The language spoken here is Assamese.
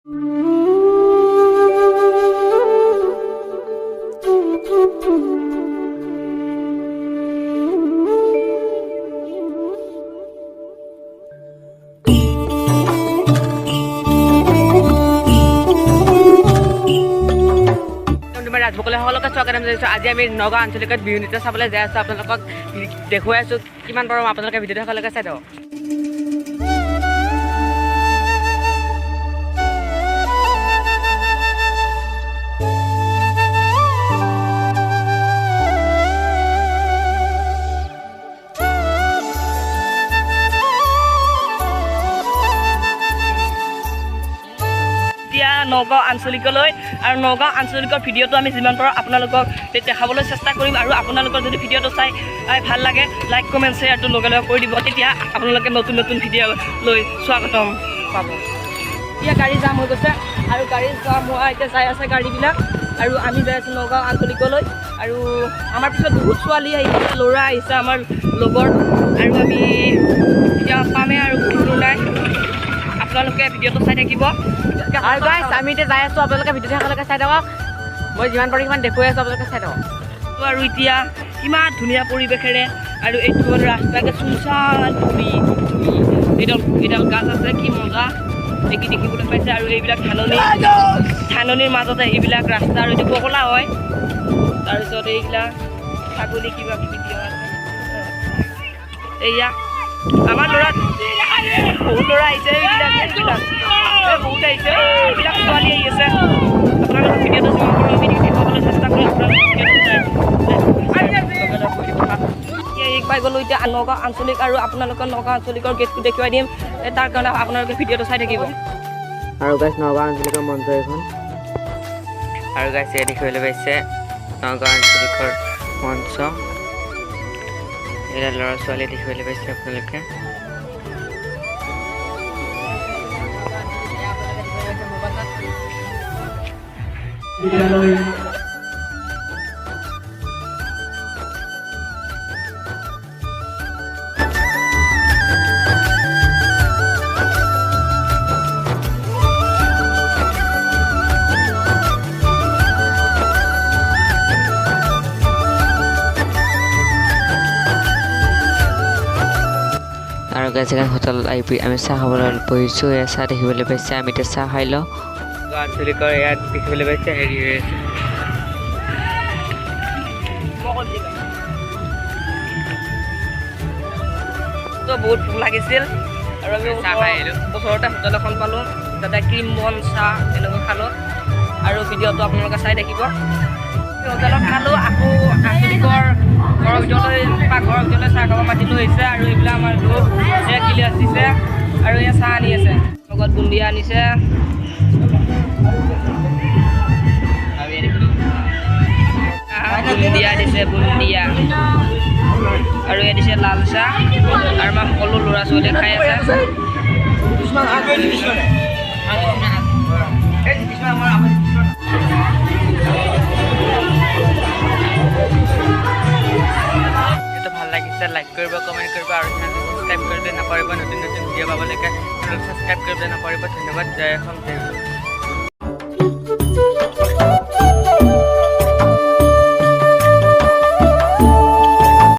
ৰাজভোগলে সকলোকে স্বাগতম জনাইছোঁ। আজি আমি নগাঁও আঞ্চলিকত বিহু নৃত্য চাবলৈ যাই আছোঁ। আপোনালোকক দেখুৱাই আছোঁ কিমান পাৰোঁ আপোনালোকে ভিডিঅ'টো সকলোকে চাই দিয়ক। নগাঁও আঞ্চলিকলৈ আৰু নগাঁও আঞ্চলিকৰ ভিডিঅ'টো আমি যিমান পাৰোঁ আপোনালোকক দেখাবলৈ চেষ্টা কৰিম। আৰু আপোনালোকৰ যদি ভিডিঅ'টো চাই ভাল লাগে লাইক কমেণ্ট শ্বেয়াৰটো লগে লগে কৰি দিব, তেতিয়া আপোনালোকে নতুন নতুন ভিডিঅ' লৈ স্বাগতম পাব। এতিয়া গাড়ী জাম হৈ গৈছে আৰু গাড়ী জাম হোৱা এতিয়া যাই আছে গাড়ীবিলাক, আৰু আমি যাই আছোঁ নগাঁও আঞ্চলিকলৈ। আৰু আমাৰ পিছত বহুত ছোৱালী আহিছে, ল'ৰা আহিছে আমাৰ লগৰ, আৰু আমি এতিয়া পামেই আৰু কোনো নাই। আপোনালোকে ভিডিঅ'টো চাই থাকিব। আৰু গাইছ আমি এতিয়া যাই আছোঁ, আপোনালোকে ভিডিঅ'টো সকলোকে চাই থাকক। মই যিমান পাৰোঁ সিমান দেখুৱাই আছোঁ, আপোনালোকে চাই থাকক। আৰু এতিয়া ইমান ধুনীয়া পৰিৱেশেৰে, আৰু এইটো হ'ল ৰাস্তাকে চুনচান ঘূৰি এইডাল গাছ আছে, কি মজা দেখি দেখিবলৈ পাইছে। আৰু এইবিলাক ধাননিৰ মাজতে এইবিলাক ৰাস্তা, আৰু এইটো বকলা হয়। তাৰপিছত এইবিলাক ছাগলী কিবা কিবি দিয়া আছে। এয়া আমাৰ ল'ৰা বহুত ল'ৰা আহিছে, এইবিলাক বহুত আহিছে, এইবিলাক ছোৱালী আহি আছে। আপোনালোকৰ ভিডিঅ'টো যিমান পাৰোঁ আমি দেখাবলৈ চেষ্টা কৰি আপোনালোকে এক পাই গ'লোঁ এতিয়া নগাঁও আঞ্চলিক, আৰু আপোনালোকৰ নগাঁও আঞ্চলিকৰ গেটটো দেখুৱাই দিম। তাৰ কাৰণে আপোনালোকে ভিডিঅ'টো চাই থাকিব। আৰু গাইছ নগাঁও আঞ্চলিকৰ মঞ্চ এখন, আৰু গাইছ এয়া দেখিবলৈ পাইছে নগাঁও আঞ্চলিকৰ মঞ্চ। এয়া ল'ৰা ছোৱালী দেখিবলৈ পাইছে আপোনালোকে। আৰু গাইছ হোটেল আহি আমি চাহ খাবলৈ বহিছোঁ। এয়া চাহ দেখিবলৈ পাইছে, আমি এতিয়া চাহ খাই লওঁ। আঞ্চলিকৰ ইয়াত দেখিবলৈ পাইছে হেৰি হৈ আছে, বহুত ভোক লাগিছিল, আৰু আমি চাহ খাই আহিলোঁ। ওচৰতে হোটেল এখন পালোঁ, তাতে ক্ৰীম বন চাহ এনেকৈ খালোঁ। আৰু ভিডিঅ'টো আপোনালোকে চাই থাকিব। হোটেলত খালোঁ, আকৌ আঞ্চলিকৰ ঘৰৰ ভিতৰলৈ পাকঘৰৰ ভিতৰলৈ চাহ খাব মাতি লৈ আহিছে। আৰু এইবিলাক আমাৰ গিলাচ দিছে, আৰু এয়া চাহ আনি আছে, লগত বুন্দিয়া আনিছে। বুন্দিয়া দিছে, বুন্দিয়া, আৰু এয়া দিছে লাল চাহ। আৰু আমাৰ সকলো ল'ৰা ছোৱালীয়ে খাই আছে। ভাল লাগিছে, লাইক কৰিব, কমেণ্ট কৰিব, আৰু ছাবস্ক্ৰাইব কৰিব নাপাহৰিব। নতুন নতুন ভিডিঅ' পাবলৈকে ছাবস্ক্ৰাইব কৰিব নাপাহৰিব। ধন্যবাদ। জয় অসম, জয়